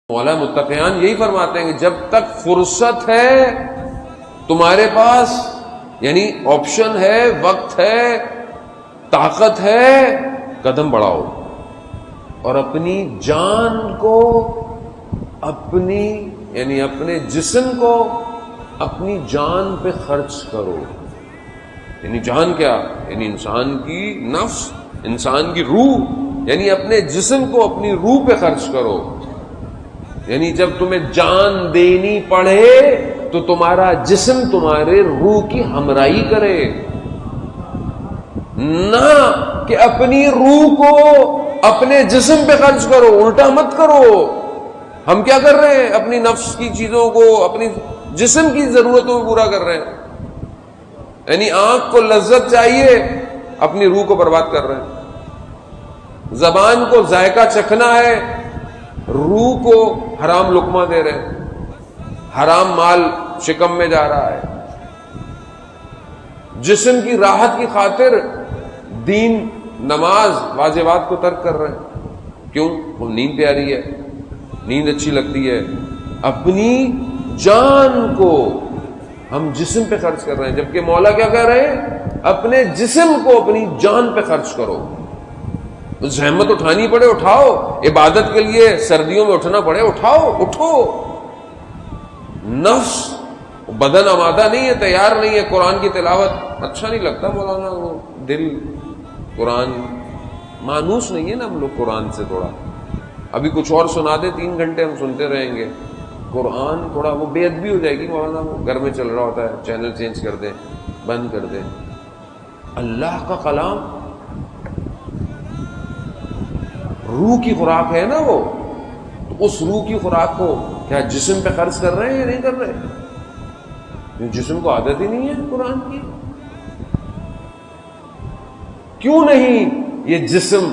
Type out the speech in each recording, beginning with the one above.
مولا متقیان یہی فرماتے ہیں کہ جب تک فرصت ہے تمہارے پاس، یعنی آپشن ہے، وقت ہے، طاقت ہے، قدم بڑھاؤ اور اپنی جان کو، اپنے جسم کو اپنی جان پہ خرچ کرو۔ یعنی جان کیا؟ یعنی انسان کی نفس، انسان کی روح، یعنی اپنے جسم کو اپنی روح پہ خرچ کرو۔ یعنی جب تمہیں جان دینی پڑے تو تمہارا جسم تمہارے روح کی ہمراہی کرے، نہ کہ اپنی روح کو اپنے جسم پہ خرچ کرو۔ الٹا مت کرو۔ ہم کیا کر رہے ہیں؟ اپنی نفس کی چیزوں کو اپنی جسم کی ضرورتوں میں پورا کر رہے ہیں۔ یعنی آنکھ کو لذت چاہیے، اپنی روح کو برباد کر رہے ہیں۔ زبان کو ذائقہ چکھنا ہے، روح کو حرام لقمہ دے رہے ہیں، حرام مال شکم میں جا رہا ہے۔ جسم کی راحت کی خاطر دین، نماز، واجبات کو ترک کر رہے ہیں۔ کیوں؟ وہ نیند پیاری ہے، نیند اچھی لگتی ہے۔ اپنی جان کو ہم جسم پہ خرچ کر رہے ہیں، جبکہ مولا کیا کہہ رہے ہیں؟ اپنے جسم کو اپنی جان پہ خرچ کرو۔ زحمت اٹھانی پڑے اٹھاؤ، عبادت کے لیے سردیوں میں اٹھنا پڑے اٹھو۔ نفس بدن آمادہ نہیں ہے، تیار نہیں ہے، قرآن کی تلاوت اچھا نہیں لگتا مولانا، وہ دل قرآن مانوس نہیں ہے نا ہم لوگ قرآن سے۔ تھوڑا ابھی کچھ اور سنا دے، 3 گھنٹے ہم سنتے رہیں گے قرآن، تھوڑا وہ بے ادبی ہو جائے گی مولانا، وہ گھر میں چل رہا ہوتا ہے، چینل چینج کر دیں، بند کر دیں۔ اللہ کا کلام روح کی خوراک ہے نا، وہ تو اس روح کی خوراک کو کیا جسم پہ خرچ کر رہے ہیں یا نہیں کر رہے؟ جسم کو عادت ہی نہیں ہے قرآن کی۔ کیوں نہیں یہ جسم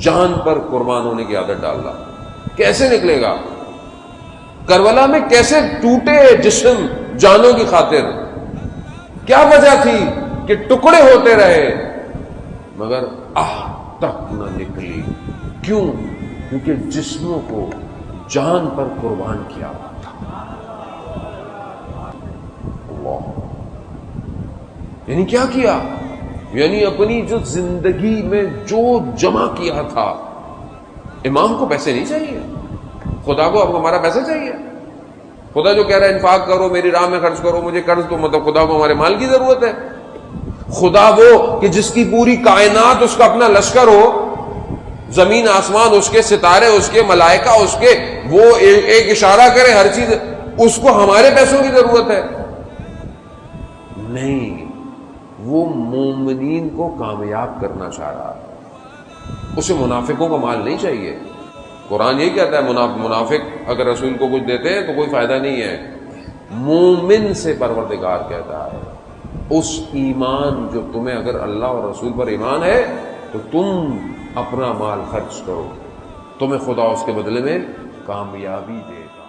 جان پر قربان ہونے کی عادت ڈال رہا؟ کیسے نکلے گا؟ کربلا میں کیسے ٹوٹے جسم جانوں کی خاطر؟ کیا وجہ تھی کہ ٹکڑے ہوتے رہے مگر آہ تک نہ نکلی؟ کیوں؟ کیونکہ جسموں کو جان پر قربان کیا ہوا تھا۔ اللہ، یعنی کیا کیا؟ یعنی اپنی جو زندگی میں جو جمع کیا تھا۔ امام کو پیسے نہیں چاہیے، خدا کو اب ہمارا پیسہ چاہیے۔ خدا جو کہہ رہا ہے انفاق کرو، میری راہ میں خرچ کرو، مجھے قرض تو مطلب خدا کو ہمارے مال کی ضرورت ہے۔ خدا وہ کہ جس کی پوری کائنات اس کا اپنا لشکر ہو، زمین آسمان اس کے، ستارے اس کے، ملائکہ اس کے، وہ ایک اشارہ کرے ہر چیز، اس کو ہمارے پیسوں کی ضرورت ہے؟ نہیں، وہ مومنین کو کامیاب کرنا چاہ رہا ہے، اسے منافقوں کا مال نہیں چاہیے۔ قرآن یہی کہتا ہے منافق اگر رسول کو کچھ دیتے ہیں تو کوئی فائدہ نہیں ہے۔ مومن سے پروردگار کہتا ہے اس ایمان جو تمہیں، اگر اللہ اور رسول پر ایمان ہے تو تم اپنا مال خرچ کرو، تمہیں خدا اس کے بدلے میں کامیابی دے گا۔